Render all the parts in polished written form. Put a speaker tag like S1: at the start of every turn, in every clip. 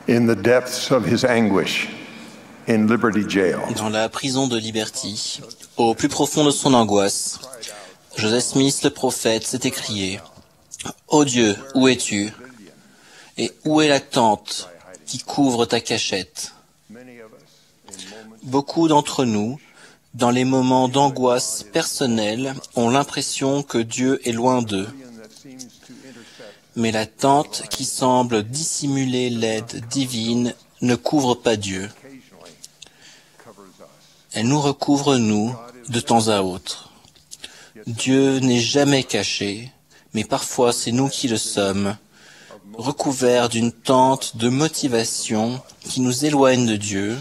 S1: in the depths of his anguish in Liberty Jail.
S2: Dans la prison de Liberty, au plus profond de son angoisse, Joseph Smith, le prophète, s'est écrié « Ô Dieu, où es-tu? Et où est la tente qui couvre ta cachette ?» Beaucoup d'entre nous, dans les moments d'angoisse personnelle, ont l'impression que Dieu est loin d'eux. Mais la tente qui semble dissimuler l'aide divine ne couvre pas Dieu. Elle nous recouvre, nous, de temps à autre. Dieu n'est jamais caché, mais parfois c'est nous qui le sommes, recouverts d'une tente de motivation qui nous éloigne de Dieu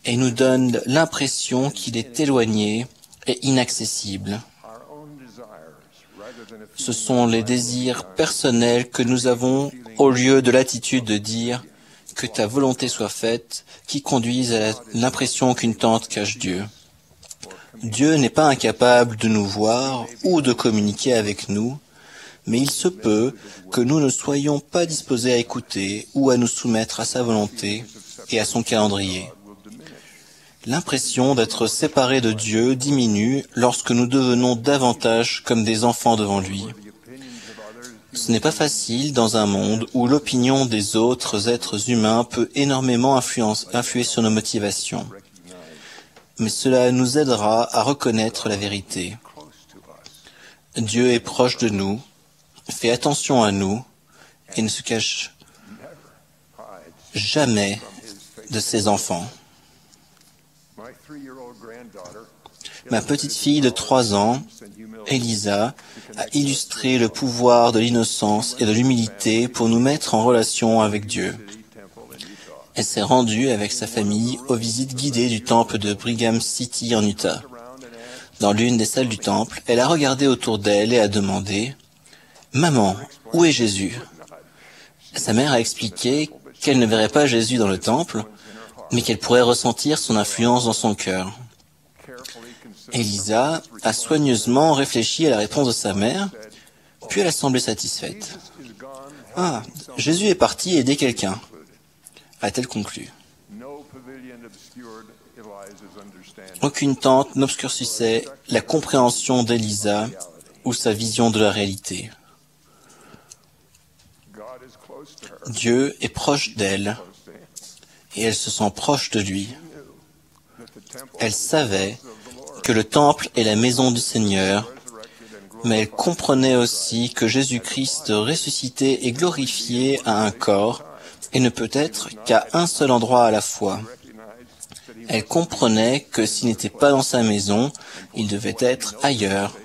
S2: et nous donne l'impression qu'il est éloigné et inaccessible. Ce sont les désirs personnels que nous avons au lieu de l'attitude de dire « que ta volonté soit faite » qui conduisent à l'impression qu'une tente cache Dieu. Dieu n'est pas incapable de nous voir ou de communiquer avec nous, mais il se peut que nous ne soyons pas disposés à écouter ou à nous soumettre à sa volonté et à son calendrier. L'impression d'être séparés de Dieu diminue lorsque nous devenons davantage comme des enfants devant lui. Ce n'est pas facile dans un monde où l'opinion des autres êtres humains peut énormément influer sur nos motivations. Mais cela nous aidera à reconnaître la vérité. Dieu est proche de nous, fait attention à nous et ne se cache jamais de ses enfants. Ma petite fille de 3 ans, Elisa, a illustré le pouvoir de l'innocence et de l'humilité pour nous mettre en relation avec Dieu. Elle s'est rendue avec sa famille aux visites guidées du temple de Brigham City en Utah. Dans l'une des salles du temple, elle a regardé autour d'elle et a demandé « Maman, où est Jésus ?» Sa mère a expliqué qu'elle ne verrait pas Jésus dans le temple, mais qu'elle pourrait ressentir son influence dans son cœur. Elisa a soigneusement réfléchi à la réponse de sa mère, puis elle a semblé satisfaite. « Ah, Jésus est parti aider quelqu'un », a-t-elle conclu. Aucune tente n'obscurcissait la compréhension d'Elisa ou sa vision de la réalité. Dieu est proche d'elle et elle se sent proche de lui. Elle savait que le temple est la maison du Seigneur, mais elle comprenait aussi que Jésus-Christ ressuscité et glorifié a un corps et ne peut être qu'à un seul endroit à la fois. Elle comprenait que s'il n'était pas dans sa maison, il devait être ailleurs.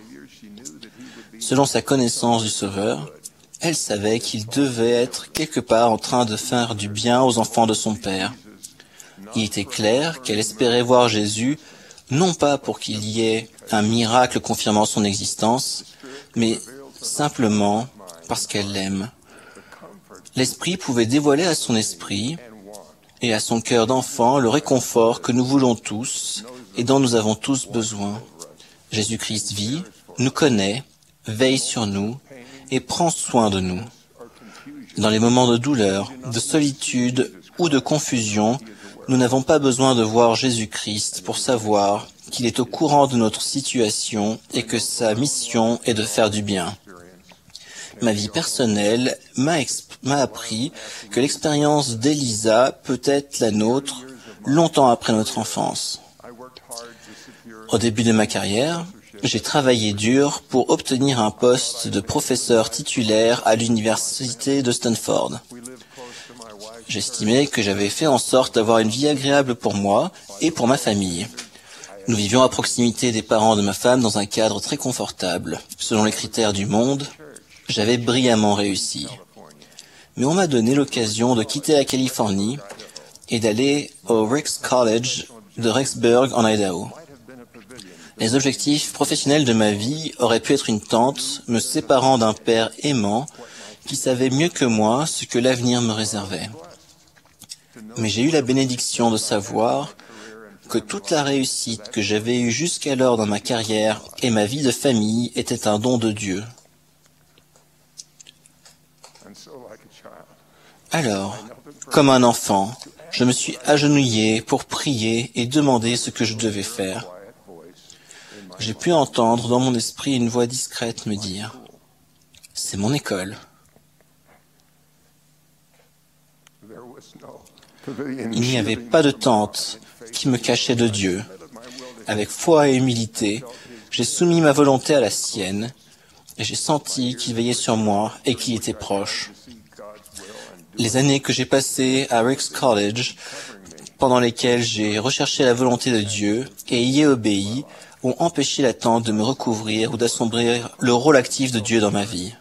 S2: Selon sa connaissance du Sauveur, elle savait qu'il devait être quelque part en train de faire du bien aux enfants de son Père. Il était clair qu'elle espérait voir Jésus, non pas pour qu'il y ait un miracle confirmant son existence, mais simplement parce qu'elle l'aime. L'Esprit pouvait dévoiler à son esprit et à son cœur d'enfant le réconfort que nous voulons tous et dont nous avons tous besoin. Jésus-Christ vit, nous connaît, veille sur nous et prend soin de nous. Dans les moments de douleur, de solitude ou de confusion, nous n'avons pas besoin de voir Jésus-Christ pour savoir qu'il est au courant de notre situation et que sa mission est de faire du bien. Ma vie personnelle m'a appris que l'expérience d'Elisa peut être la nôtre longtemps après notre enfance. Au début de ma carrière, j'ai travaillé dur pour obtenir un poste de professeur titulaire à l'université de Stanford. J'estimais que j'avais fait en sorte d'avoir une vie agréable pour moi et pour ma famille. Nous vivions à proximité des parents de ma femme dans un cadre très confortable. Selon les critères du monde, j'avais brillamment réussi. Mais on m'a donné l'occasion de quitter la Californie et d'aller au Ricks College de Rexburg en Idaho. Les objectifs professionnels de ma vie auraient pu être une tente me séparant d'un père aimant qui savait mieux que moi ce que l'avenir me réservait. Mais j'ai eu la bénédiction de savoir que toute la réussite que j'avais eue jusqu'alors dans ma carrière et ma vie de famille était un don de Dieu. Alors, Comme un enfant, je me suis agenouillé pour prier et demander ce que je devais faire. J'ai pu entendre dans mon esprit une voix discrète me dire « C'est mon école ». Il n'y avait pas de tente qui me cachait de Dieu. Avec foi et humilité, j'ai soumis ma volonté à la sienne et j'ai senti qu'il veillait sur moi et qu'il était proche. Les années que j'ai passées à Ricks College, pendant lesquelles j'ai recherché la volonté de Dieu et y ai obéi, ont empêché la tente de me recouvrir ou d'assombrir le rôle actif de Dieu dans ma vie.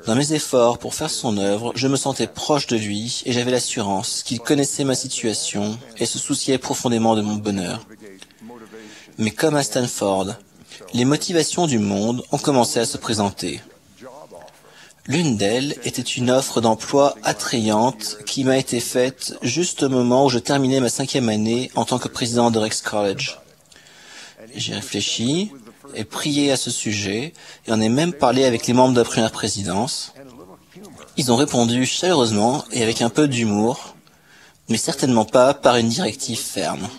S2: Dans mes efforts pour faire son œuvre, je me sentais proche de lui et j'avais l'assurance qu'il connaissait ma situation et se souciait profondément de mon bonheur. Mais comme à Stanford, les motivations du monde ont commencé à se présenter. L'une d'elles était une offre d'emploi attrayante qui m'a été faite juste au moment où je terminais ma 5e année en tant que président de Ricks College. J'ai réfléchi et prié à ce sujet et en ai même parlé avec les membres de la première présidence. Ils ont répondu chaleureusement et avec un peu d'humour, mais certainement pas par une directive ferme.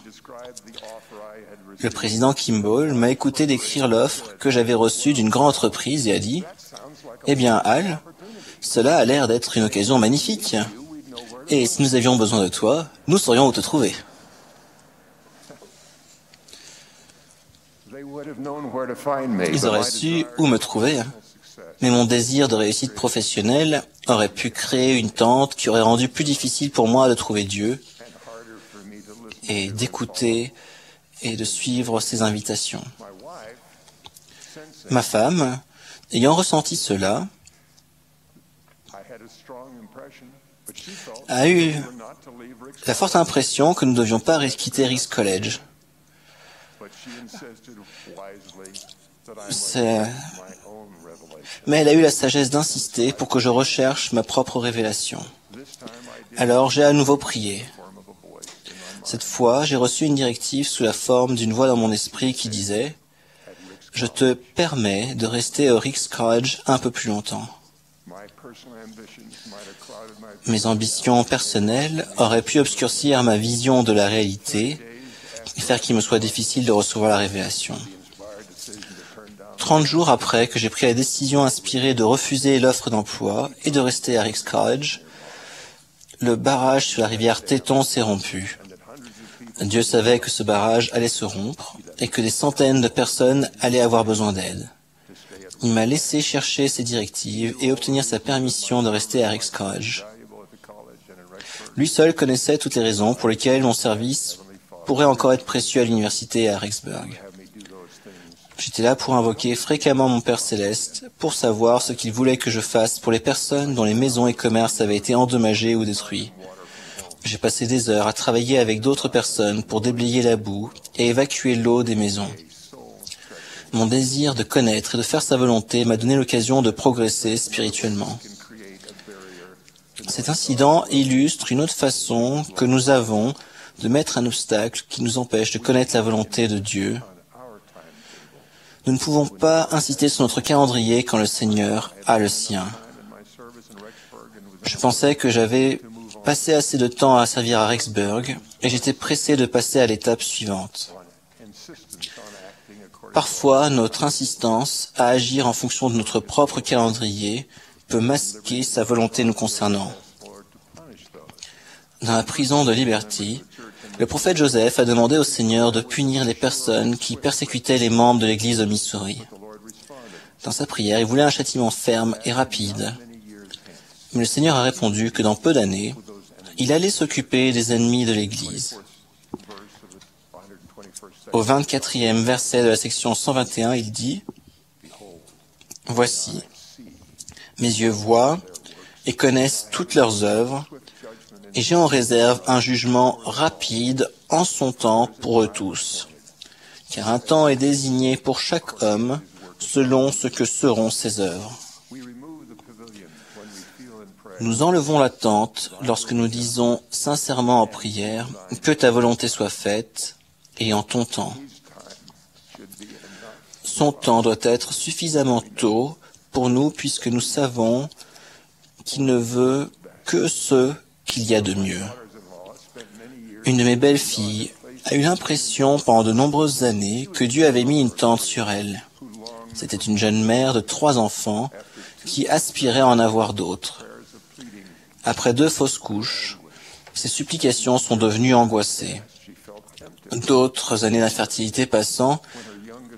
S2: Le président Kimball m'a écouté décrire l'offre que j'avais reçue d'une grande entreprise et a dit « Eh bien, Al, cela a l'air d'être une occasion magnifique. Et si nous avions besoin de toi, nous saurions où te trouver. » Ils auraient su où me trouver, mais mon désir de réussite professionnelle aurait pu créer une tente qui aurait rendu plus difficile pour moi de trouver Dieu et d'écouter et de suivre ses invitations. Ma femme, ayant ressenti cela, a eu la forte impression que nous ne devions pas quitter Ricks College. Mais elle a eu la sagesse d'insister pour que je recherche ma propre révélation. Alors j'ai à nouveau prié. Cette fois, j'ai reçu une directive sous la forme d'une voix dans mon esprit qui disait « Je te permets de rester au Ricks College un peu plus longtemps. » Mes ambitions personnelles auraient pu obscurcir ma vision de la réalité et faire qu'il me soit difficile de recevoir la révélation. 30 jours après que j'ai pris la décision inspirée de refuser l'offre d'emploi et de rester à Ricks College, le barrage sur la rivière Teton s'est rompu. Dieu savait que ce barrage allait se rompre et que des centaines de personnes allaient avoir besoin d'aide. Il m'a laissé chercher ses directives et obtenir sa permission de rester à Ricks College. Lui seul connaissait toutes les raisons pour lesquelles mon service pourrait encore être précieux à l'université à Rexburg. J'étais là pour invoquer fréquemment mon Père Céleste pour savoir ce qu'il voulait que je fasse pour les personnes dont les maisons et commerces avaient été endommagés ou détruits. J'ai passé des heures à travailler avec d'autres personnes pour déblayer la boue et évacuer l'eau des maisons. Mon désir de connaître et de faire sa volonté m'a donné l'occasion de progresser spirituellement. Cet incident illustre une autre façon que nous avons de mettre un obstacle qui nous empêche de connaître la volonté de Dieu. Nous ne pouvons pas insister sur notre calendrier quand le Seigneur a le sien. Je pensais que j'avais passé assez de temps à servir à Rexburg et j'étais pressé de passer à l'étape suivante. Parfois, notre insistance à agir en fonction de notre propre calendrier peut masquer sa volonté nous concernant. Dans la prison de Liberty, le prophète Joseph a demandé au Seigneur de punir les personnes qui persécutaient les membres de l'Église au Missouri. Dans sa prière, il voulait un châtiment ferme et rapide. Mais le Seigneur a répondu que dans peu d'années, il allait s'occuper des ennemis de l'Église. Au 24e verset de la section 121, il dit « Voici, mes yeux voient et connaissent toutes leurs œuvres, et j'ai en réserve un jugement rapide en son temps pour eux tous. Car un temps est désigné pour chaque homme selon ce que seront ses œuvres. » Nous enlevons la tente lorsque nous disons sincèrement en prière « Que ta volonté soit faite » et en ton temps. Son temps doit être suffisamment tôt pour nous puisque nous savons qu'il ne veut que ce qu'il y a de mieux. Une de mes belles-filles a eu l'impression pendant de nombreuses années que Dieu avait mis une tente sur elle. C'était une jeune mère de 3 enfants qui aspirait à en avoir d'autres. Après 2 fausses couches, ses supplications sont devenues angoissées. D'autres années d'infertilité passant,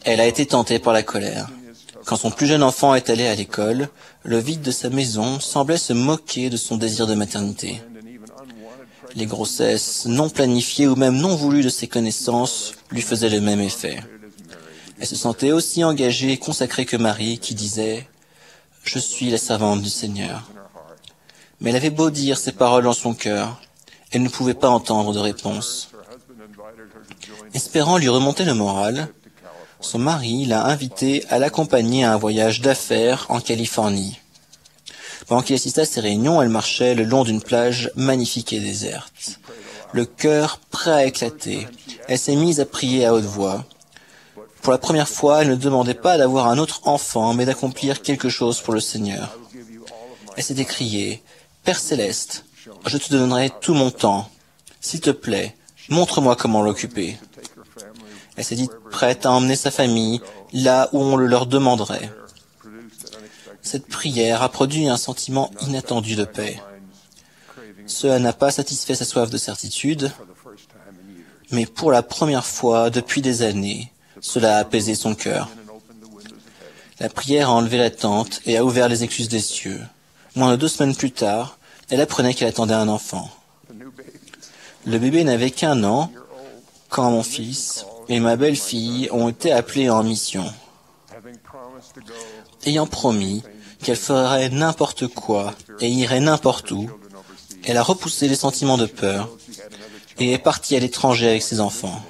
S2: elle a été tentée par la colère. Quand son plus jeune enfant est allé à l'école, le vide de sa maison semblait se moquer de son désir de maternité. Les grossesses non planifiées ou même non voulues de ses connaissances lui faisaient le même effet. Elle se sentait aussi engagée et consacrée que Marie qui disait « Je suis la servante du Seigneur ». Mais elle avait beau dire ces paroles dans son cœur, elle ne pouvait pas entendre de réponse. Espérant lui remonter le moral, son mari l'a invitée à l'accompagner à un voyage d'affaires en Californie. Pendant qu'il assistait à ces réunions, elle marchait le long d'une plage magnifique et déserte. Le cœur prêt à éclater, elle s'est mise à prier à haute voix. Pour la première fois, elle ne demandait pas d'avoir un autre enfant, mais d'accomplir quelque chose pour le Seigneur. Elle s'est écriée « Père Céleste, je te donnerai tout mon temps. S'il te plaît, montre-moi comment l'occuper. » Elle s'est dite prête à emmener sa famille là où on le leur demanderait. Cette prière a produit un sentiment inattendu de paix. Cela n'a pas satisfait sa soif de certitude, mais pour la première fois depuis des années, cela a apaisé son cœur. La prière a enlevé l'attente et a ouvert les excuses des cieux. Moins de 2 semaines plus tard, elle apprenait qu'elle attendait un enfant. Le bébé n'avait qu'1 an quand mon fils et ma belle-fille ont été appelés en mission. Ayant promis qu'elle ferait n'importe quoi et irait n'importe où, elle a repoussé les sentiments de peur et est partie à l'étranger avec ses enfants.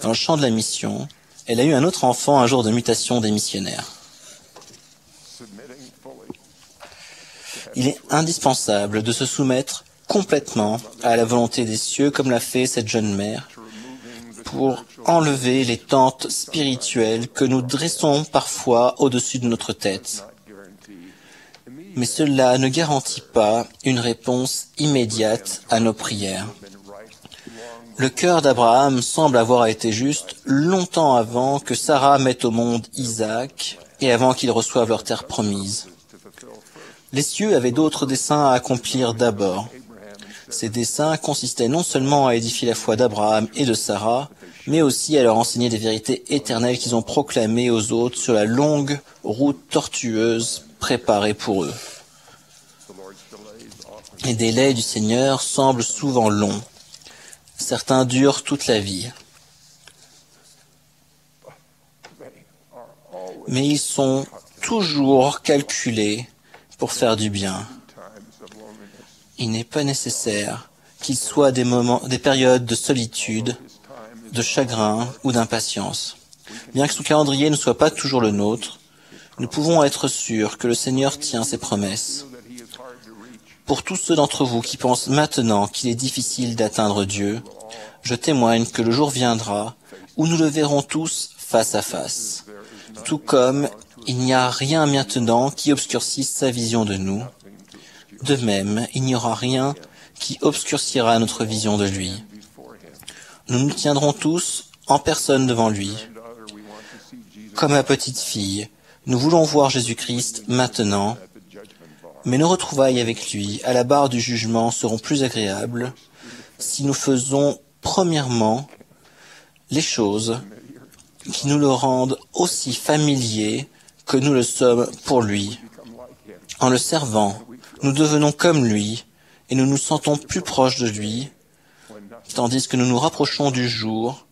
S2: Dans le champ de la mission, elle a eu un autre enfant un jour de mutation des missionnaires. Il est indispensable de se soumettre complètement à la volonté des cieux comme l'a fait cette jeune mère pour enlever les tentes spirituelles que nous dressons parfois au-dessus de notre tête. Mais cela ne garantit pas une réponse immédiate à nos prières. Le cœur d'Abraham semble avoir été juste longtemps avant que Sarah mette au monde Isaac et avant qu'ils reçoivent leur terre promise. Les cieux avaient d'autres desseins à accomplir d'abord. Ces desseins consistaient non seulement à édifier la foi d'Abraham et de Sarah, mais aussi à leur enseigner des vérités éternelles qu'ils ont proclamées aux autres sur la longue route tortueuse préparée pour eux. Les délais du Seigneur semblent souvent longs. Certains durent toute la vie. Mais ils sont toujours calculés pour faire du bien. Il n'est pas nécessaire qu'il soit des périodes de solitude, de chagrin ou d'impatience. Bien que son calendrier ne soit pas toujours le nôtre, nous pouvons être sûrs que le Seigneur tient ses promesses. Pour tous ceux d'entre vous qui pensent maintenant qu'il est difficile d'atteindre Dieu, je témoigne que le jour viendra où nous le verrons tous face à face. Tout comme il n'y a rien maintenant qui obscurcisse sa vision de nous, de même, il n'y aura rien qui obscurcira notre vision de lui. Nous nous tiendrons tous en personne devant lui. Comme ma petite fille, nous voulons voir Jésus-Christ maintenant, mais nos retrouvailles avec lui à la barre du jugement seront plus agréables si nous faisons premièrement les choses qui nous le rendent aussi familier que nous le sommes pour lui. En le servant, nous devenons comme lui et nous nous sentons plus proches de lui, tandis que nous nous rapprochons du jour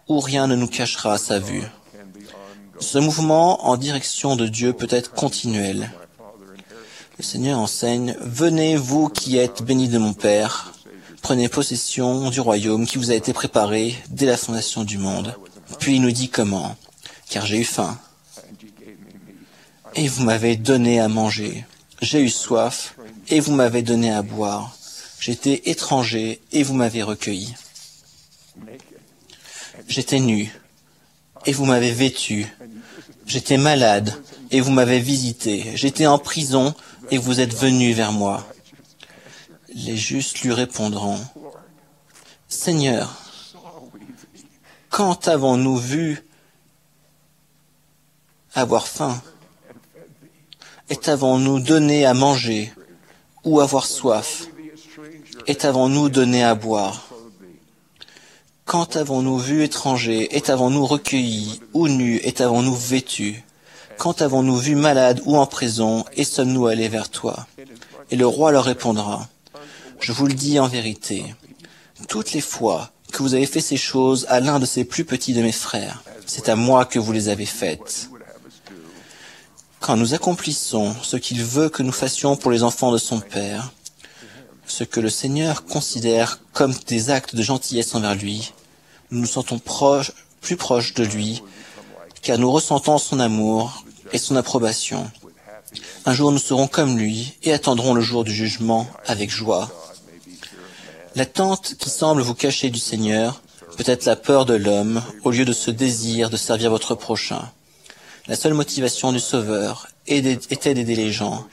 S2: où rien ne nous cachera sa vue. Ce mouvement en direction de Dieu peut être continuel. Le Seigneur enseigne « Venez, vous qui êtes bénis de mon Père, prenez possession du royaume qui vous a été préparé dès la fondation du monde. » Puis il nous dit comment ? « Car j'ai eu faim, et vous m'avez donné à manger. J'ai eu soif, et vous m'avez donné à boire. J'étais étranger, et vous m'avez recueilli. J'étais nu, et vous m'avez vêtu. J'étais malade, et vous m'avez visité. J'étais en prison, et vous êtes venus vers moi. Les justes lui répondront, « Seigneur, quand avons-nous vu avoir faim? Et t'avons-nous donné à manger ou avoir soif? Et t'avons-nous donné à boire? Quand avons-nous vu étranger, et t'avons-nous recueilli, ou nu, et t'avons-nous vêtu? Quand avons-nous vu malade ou en prison, et sommes-nous allés vers toi? » Et le roi leur répondra, « Je vous le dis en vérité, toutes les fois que vous avez fait ces choses à l'un de ces plus petits de mes frères, c'est à moi que vous les avez faites. » Quand nous accomplissons ce qu'il veut que nous fassions pour les enfants de son Père, ce que le Seigneur considère comme des actes de gentillesse envers lui, nous nous sentons plus proches de lui, car nous ressentons son amour et son approbation. Un jour nous serons comme lui et attendrons le jour du jugement avec joie. L'attente qui semble vous cacher du Seigneur peut être la peur de l'homme au lieu de ce désir de servir votre prochain. La seule motivation du Sauveur était d'aider les gens.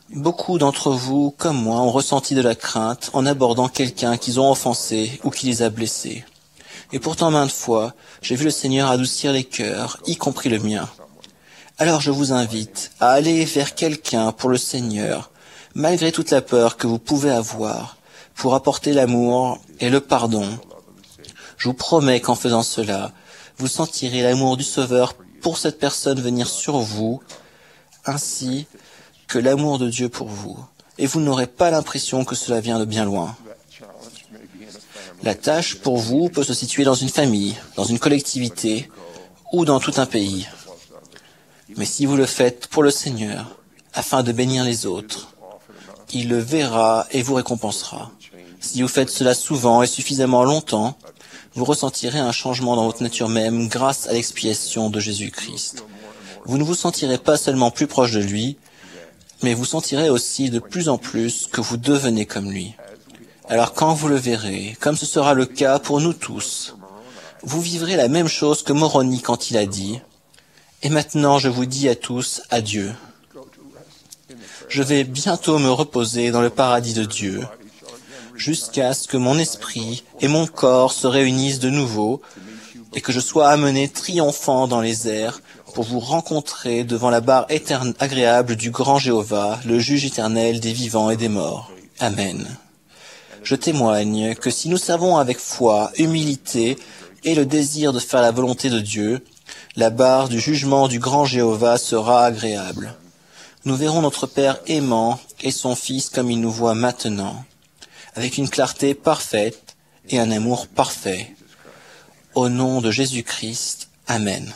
S2: Beaucoup d'entre vous, comme moi, ont ressenti de la crainte en abordant quelqu'un qu'ils ont offensé ou qui les a blessés. Et pourtant, maintes fois, j'ai vu le Seigneur adoucir les cœurs, y compris le mien. Alors je vous invite à aller vers quelqu'un pour le Seigneur, malgré toute la peur que vous pouvez avoir, pour apporter l'amour et le pardon. Je vous promets qu'en faisant cela, vous sentirez l'amour du Sauveur pour cette personne venir sur vous, ainsi que l'amour de Dieu pour vous, et vous n'aurez pas l'impression que cela vient de bien loin. La tâche pour vous peut se situer dans une famille, dans une collectivité ou dans tout un pays. Mais si vous le faites pour le Seigneur, afin de bénir les autres, il le verra et vous récompensera. Si vous faites cela souvent et suffisamment longtemps, vous ressentirez un changement dans votre nature même grâce à l'expiation de Jésus-Christ. Vous ne vous sentirez pas seulement plus proche de lui, mais vous sentirez aussi de plus en plus que vous devenez comme lui. Alors quand vous le verrez, comme ce sera le cas pour nous tous, vous vivrez la même chose que Moroni quand il a dit « Et maintenant je vous dis à tous adieu. Je vais bientôt me reposer dans le paradis de Dieu, jusqu'à ce que mon esprit et mon corps se réunissent de nouveau et que je sois amené triomphant dans les airs pour vous rencontrer devant la barre agréable du grand Jéhovah, le juge éternel des vivants et des morts. Amen. Je témoigne que si nous servons avec foi, humilité et le désir de faire la volonté de Dieu, la barre du jugement du grand Jéhovah sera agréable. Nous verrons notre Père aimant et son Fils comme il nous voit maintenant, avec une clarté parfaite et un amour parfait. Au nom de Jésus-Christ, Amen.